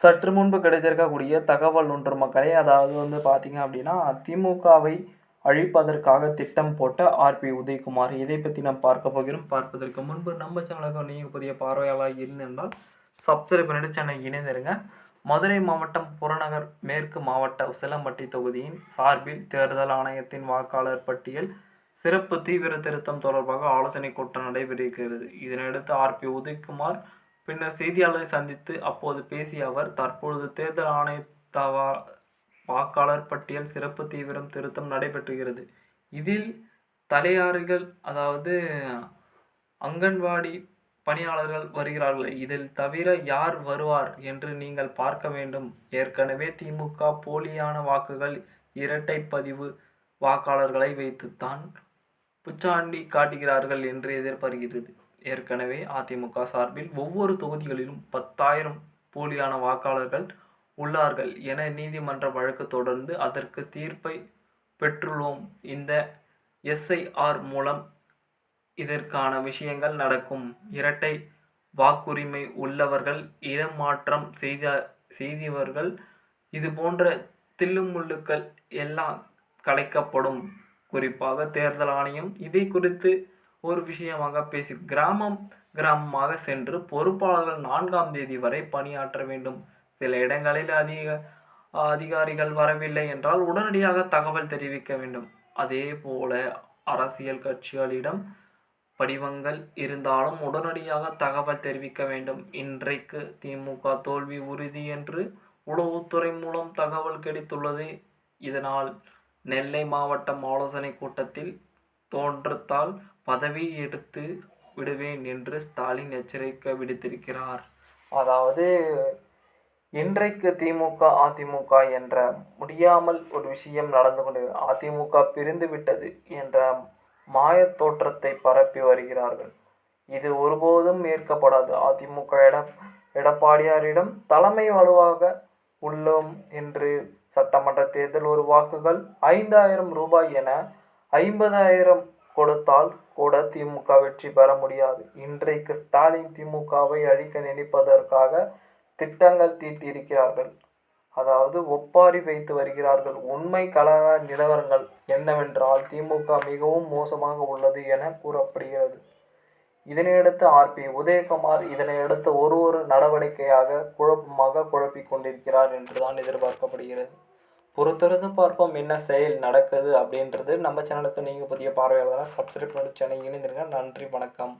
சற்று முன்பு கிடைத்திருக்கக்கூடிய தகவல் ஒன்று மக்களே. அதாவது பார்த்தீங்க அப்படின்னா, திமுகவை அழிப்பதற்காக திட்டம் போட்ட ஆர்பி உதயகுமார். இதை பற்றி நாம் பார்க்க போகிறோம். பார்ப்பதற்கு முன்பு நம்ம சேனலுக்கு நீங்கள் புதிய பார்வையாளராக இருந்தால் சப்ஸ்கிரைப் பண்ணிட்டு சேனல் இணைந்திருங்க. மதுரை மாவட்டம் புறநகர் மேற்கு மாவட்ட உசிலம்பட்டி தொகுதியின் சார்பில் தேர்தல் ஆணையத்தின் வாக்காளர் பட்டியல் சிறப்பு தீவிர திருத்தம் தொடர்பாக ஆலோசனை கூட்டம் நடைபெறுகிறது. இதனையடுத்து ஆர்பி உதயகுமார் பின்னர் செய்தியாளரை சந்தித்து அப்போது பேசிய அவர், தற்பொழுது தேர்தல் ஆணைய வாக்காளர் பட்டியல் சிறப்பு தீவிரம் திருத்தம் நடைபெற்றுகிறது. இதில் தலையாரிகள், அதாவது அங்கன்வாடி பணியாளர்கள் வருகிறார்கள். இதில் தவிர யார் வருவார் என்று நீங்கள் பார்க்க வேண்டும். ஏற்கனவே திமுக போலியான வாக்குகள், இரட்டை பதிவு வாக்காளர்களை வைத்துத்தான் புச்சாண்டி காட்டுகிறார்கள் என்று எதிர்பார்க்கிறது. ஏற்கனவே அதிமுக சார்பில் ஒவ்வொரு தொகுதிகளிலும் 10,000 போலியான வாக்காளர்கள் உள்ளார்கள் என நீதிமன்ற வழக்கு தொடர்ந்து அதற்கு தீர்ப்பை பெற்றுள்ளோம். இந்த எஸ்ஐஆர் மூலம் இதற்கான விஷயங்கள் நடக்கும். இரட்டை வாக்குரிமை உள்ளவர்கள், இடமாற்றம் செய்தவர்கள், இது போன்ற தில்லுமுள்ளுக்கள் எல்லாம் கலைக்கப்படும். குறிப்பாக தேர்தல் ஆணையம் இதை குறித்து ஒரு விஷயமாக பேசி கிராமமாக சென்று பொறுப்பாளர்கள் 4ஆம் தேதி வரை பணியாற்ற வேண்டும். சில இடங்களில் அதிகாரிகள் வரவில்லை என்றால் உடனடியாக தகவல் தெரிவிக்க வேண்டும். அதே போல அரசியல் கட்சிகளிடம் படிவங்கள் இருந்தாலும் உடனடியாக தகவல் தெரிவிக்க வேண்டும். இன்றைக்கு திமுக தோல்வி உறுதி என்று உளவுத்துறை மூலம் தகவல் கிடைத்துள்ளது. இதனால் நெல்லை மாவட்டம் ஆலோசனை கூட்டத்தில் தோன்றத்தால் பதவி எடுத்து விடுவேன் என்று ஸ்டாலின் எச்சரிக்கை விடுத்திருக்கிறார். அதாவது இன்றைக்கு திமுக அதிமுக என்ற முடியாமல் ஒரு விஷயம் நடந்து கொண்டது. அதிமுக பிரிந்து விட்டது என்ற மாய தோற்றத்தை பரப்பி வருகிறார்கள். இது ஒருபோதும் ஏற்கப்படாது. அதிமுக எடப்பாடியாரிடம் தலைமை வலுவாக உள்ளோம் என்று சட்டமன்ற தேர்தல் ஒரு வாக்குகள் 5,000 ரூபாய் என 50,000 கொடுத்தால் கூட திமுக வெற்றி பெற முடியாது. இன்றைக்கு ஸ்டாலின் திமுகவை அழிக்க நினைப்பதற்காக திட்டங்கள் தீட்டியிருக்கிறார்கள். அதாவது ஒப்பாரி வைத்து வருகிறார்கள். உண்மை கலக நிலவரங்கள் என்னவென்றால் திமுக மிகவும் மோசமாக உள்ளது என கூறப்படுகிறது. இதனையடுத்து ஆர்பி உதயகுமார் இதனையடுத்து ஒரு நடவடிக்கையாக குழப்பமாக குழப்பிக் கொண்டிருக்கிறார் என்றுதான் எதிர்பார்க்கப்படுகிறது. பொறுத்திருந்து பார்ப்போம் என்ன செயல் நடக்குது அப்படின்றது. நம்ம சேனலுக்கு நீங்கள் புதிய பார்வையாளராக சப்ஸ்கிரைப் பண்ணி சேனல் இணைந்திருங்க. நன்றி, வணக்கம்.